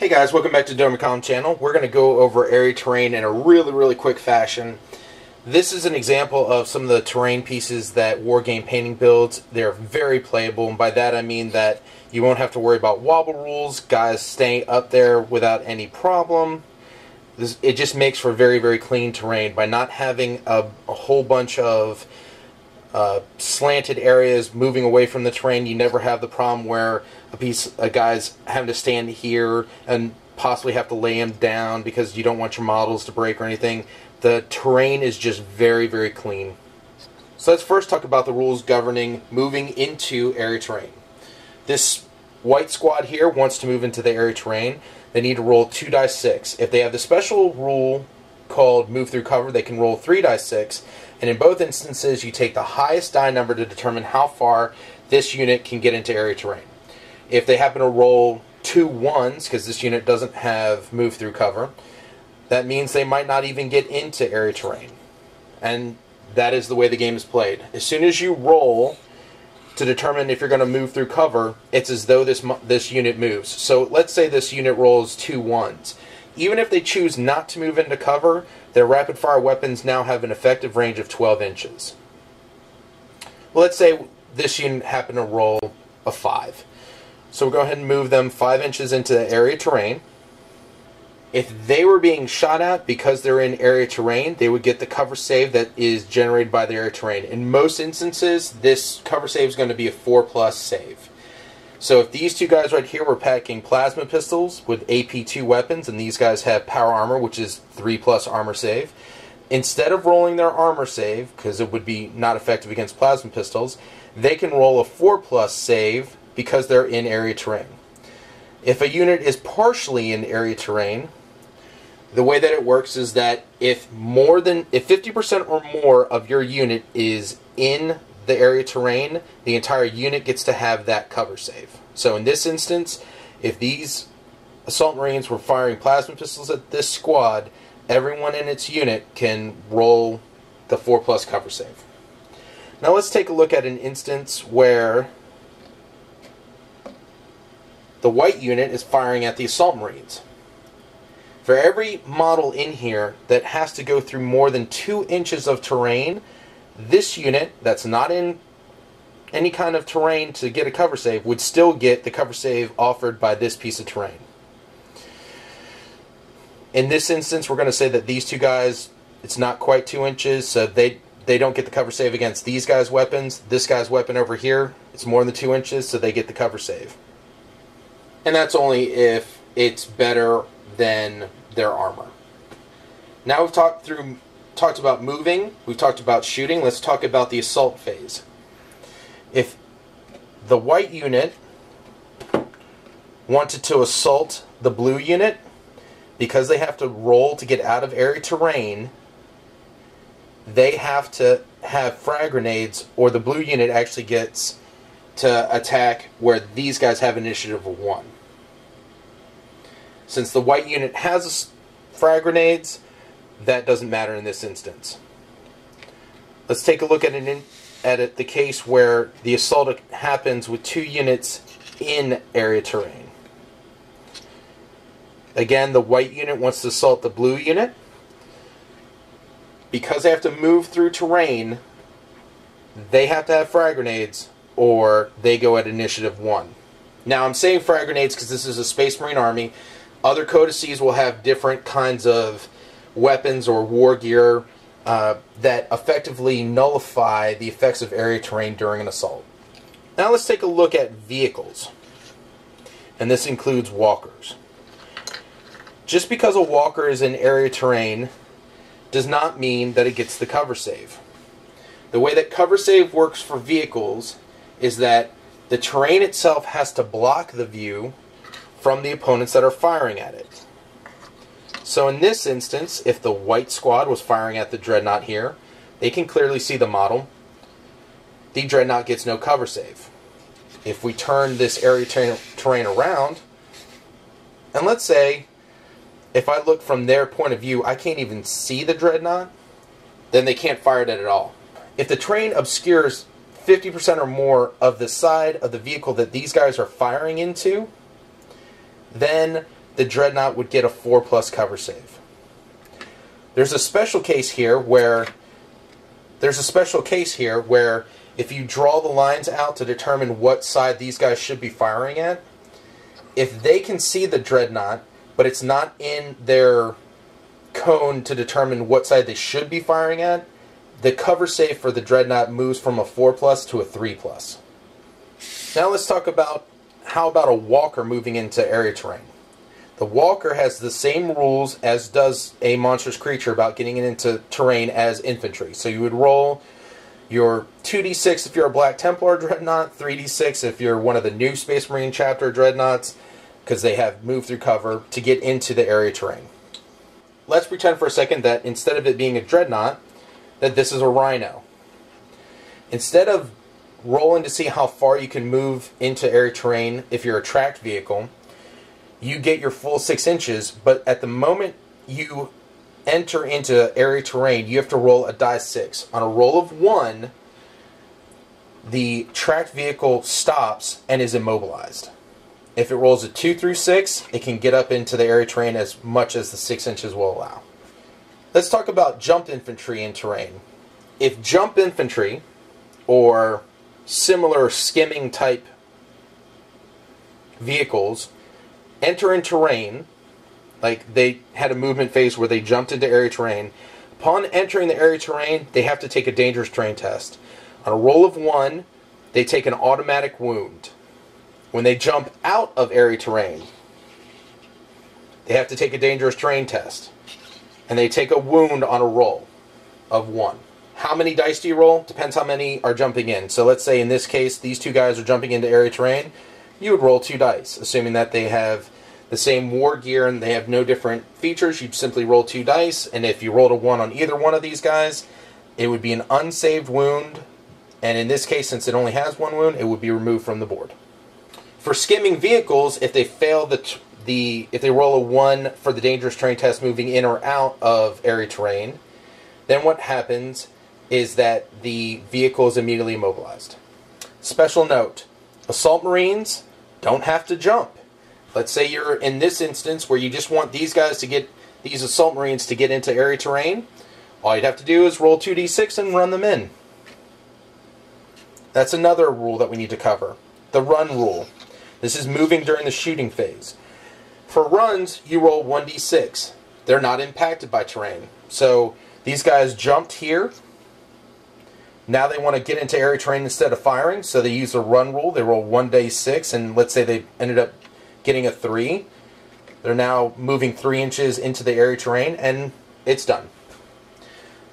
Hey guys, welcome back to Domicom channel. We're going to go over area terrain in a really quick fashion. This is an example of some of the terrain pieces that Wargame Painting builds. They're very playable, and by that I mean that you won't have to worry about wobble rules, guys staying up there without any problem. It just makes for very clean terrain by not having a whole bunch of slanted areas moving away from the terrain. You never have the problem where a guy's having to stand here and possibly have to lay him down because you don't want your models to break or anything. The terrain is just very clean. So let's first talk about the rules governing moving into area terrain. This white squad here wants to move into the area terrain. They need to roll 2 dice 6. If they have the special rule called move through cover, they can roll 3 dice 6. And in both instances, you take the highest die number to determine how far this unit can get into area terrain. If they happen to roll 2 1s, because this unit doesn't have move through cover, that means they might not even get into area terrain. And that is the way the game is played. As soon as you roll to determine if you're going to move through cover, it's as though this unit moves. So let's say this unit rolls 2 1s. Even if they choose not to move into cover, their rapid-fire weapons now have an effective range of 12 inches. Well, let's say this unit happened to roll a 5. So we'll go ahead and move them 5 inches into the area terrain. If they were being shot at because they're in area terrain, they would get the cover save that is generated by the area terrain. In most instances, this cover save is going to be a 4+ save. So if these two guys right here were packing plasma pistols with AP2 weapons, and these guys have power armor, which is 3+ armor save, instead of rolling their armor save, because it would be not effective against plasma pistols, they can roll a 4+ save because they're in area terrain. If a unit is partially in area terrain, the way that it works is that if 50% or more of your unit is in the area terrain, the entire unit gets to have that cover save. So in this instance, if these assault marines were firing plasma pistols at this squad, everyone in its unit can roll the 4+ cover save. Now let's take a look at an instance where the white unit is firing at the assault marines. For every model in here that has to go through more than 2 inches of terrain, this unit that's not in any kind of terrain to get a cover save would still get the cover save offered by this piece of terrain. In this instance, we're going to say that these two guys, it's not quite 2 inches, so they don't get the cover save against these guys' weapons. This guy's weapon over here, it's more than 2 inches, so they get the cover save. And that's only if it's better than their armor. Now we've talked about moving, we've talked about shooting, let's talk about the assault phase. If the white unit wanted to assault the blue unit, because they have to roll to get out of area terrain, they have to have frag grenades, or the blue unit actually gets to attack where these guys have initiative of 1. Since the white unit has frag grenades, that doesn't matter in this instance. Let's take a look at the case where the assault happens with 2 units in area terrain. Again, the white unit wants to assault the blue unit. Because they have to move through terrain, they have to have frag grenades, or they go at initiative 1. Now, I'm saying frag grenades because this is a Space Marine army. Other codices will have different kinds of weapons or war gear that effectively nullify the effects of area terrain during an assault. Now let's take a look at vehicles. And this includes walkers. Just because a walker is in area terrain does not mean that it gets the cover save. The way that cover save works for vehicles is that the terrain itself has to block the view from the opponents that are firing at it. So in this instance, if the white squad was firing at the dreadnought here, they can clearly see the model. The dreadnought gets no cover save. If we turn this area terrain around, and let's say if I look from their point of view, I can't even see the dreadnought, then they can't fire at it at all. If the terrain obscures 50% or more of the side of the vehicle that these guys are firing into, then the Dreadnought would get a 4+ cover save. There's a special case here where if you draw the lines out to determine what side these guys should be firing at, if they can see the Dreadnought, but it's not in their cone to determine what side they should be firing at, the cover save for the Dreadnought moves from a 4+ to a 3+. Now let's talk about how about a Walker moving into area terrain. The Walker has the same rules as does a monstrous creature about getting it into terrain as infantry. So you would roll your 2d6 if you're a Black Templar Dreadnought, 3d6 if you're one of the new Space Marine chapter Dreadnoughts, because they have move through cover to get into the area terrain. Let's pretend for a second that instead of it being a Dreadnought, that this is a Rhino. Instead of rolling to see how far you can move into area terrain if you're a tracked vehicle, you get your full 6 inches, but at the moment you enter into area terrain, you have to roll a die 6. On a roll of 1, the tracked vehicle stops and is immobilized. If it rolls a 2 through 6, it can get up into the area terrain as much as the 6 inches will allow. Let's talk about jump infantry in terrain. If jump infantry, or similar skimming type vehicles, enter in terrain, like they had a movement phase where they jumped into area terrain, upon entering the area terrain, they have to take a dangerous terrain test. On a roll of 1, they take an automatic wound. When they jump out of area terrain, they have to take a dangerous terrain test. And they take a wound on a roll of 1. How many dice do you roll? Depends how many are jumping in. So let's say in this case, these 2 guys are jumping into area terrain. You would roll 2 dice, assuming that they have the same war gear and they have no different features. You'd simply roll 2 dice, and if you rolled a 1 on either one of these guys, it would be an unsaved wound, and in this case, since it only has 1 wound, it would be removed from the board. For skimming vehicles, if they fail if they roll a 1 for the dangerous terrain test moving in or out of area terrain, then what happens is that the vehicle is immediately immobilized. Special note, Assault Marines don't have to jump. Let's say you're in this instance where you just want these guys to get, these Assault Marines to get into area terrain. All you'd have to do is roll 2d6 and run them in. That's another rule that we need to cover. The run rule. This is moving during the shooting phase. For runs, you roll 1d6. They're not impacted by terrain. So these guys jumped here. Now they want to get into area terrain instead of firing, so they use a run rule. They roll 1d6, and let's say they ended up getting a 3. They're now moving 3 inches into the area terrain, and it's done.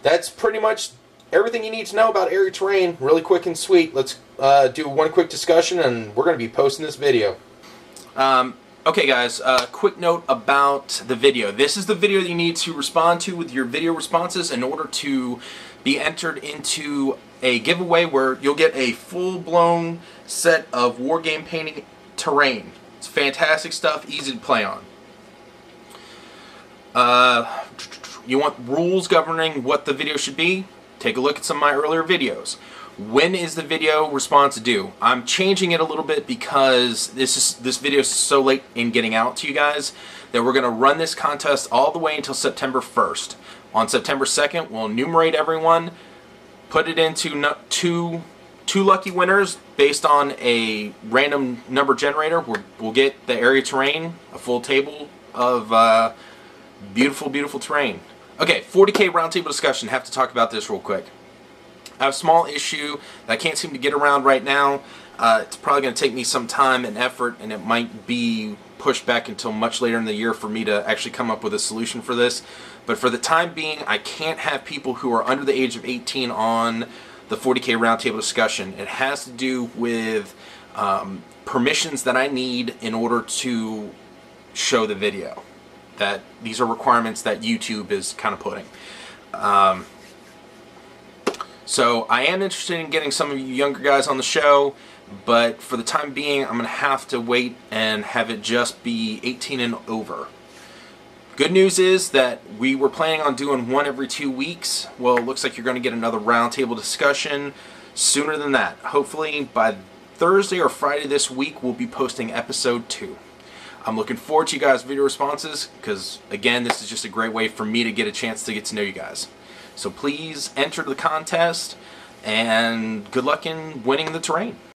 That's pretty much everything you need to know about area terrain. Really quick and sweet. Let's do one quick discussion, and we're going to be posting this video. Okay guys, quick note about the video. This is the video you need to respond to with your video responses in order to be entered into a giveaway where you'll get a full-blown set of Wargame painting terrain. It's fantastic stuff, easy to play on. You want rules governing what the video should be? Take a look at some of my earlier videos. When is the video response due? I'm changing it a little bit because this video is so late in getting out to you guys that we're going to run this contest all the way until September 1st. On September 2nd, we'll enumerate everyone, put it into two lucky winners based on a random number generator. We'll get the area terrain, a full table of beautiful, beautiful terrain. Okay, 40K roundtable discussion. Have to talk about this real quick. I have a small issue that I can't seem to get around right now. It's probably going to take me some time and effort, and it might be pushed back until much later in the year for me to actually come up with a solution for this. But for the time being, I can't have people who are under the age of 18 on the 40K roundtable discussion. It has to do with permissions that I need in order to show the video. That these are requirements that YouTube is kind of putting. So I am interested in getting some of you younger guys on the show, but for the time being, I'm going to have to wait and have it just be 18 and over. Good news is that we were planning on doing one every 2 weeks. Well, it looks like you're going to get another roundtable discussion sooner than that. Hopefully by Thursday or Friday this week, we'll be posting episode 2. I'm looking forward to you guys' video responses because, again, this is just a great way for me to get a chance to get to know you guys. So please enter the contest and good luck in winning the terrain.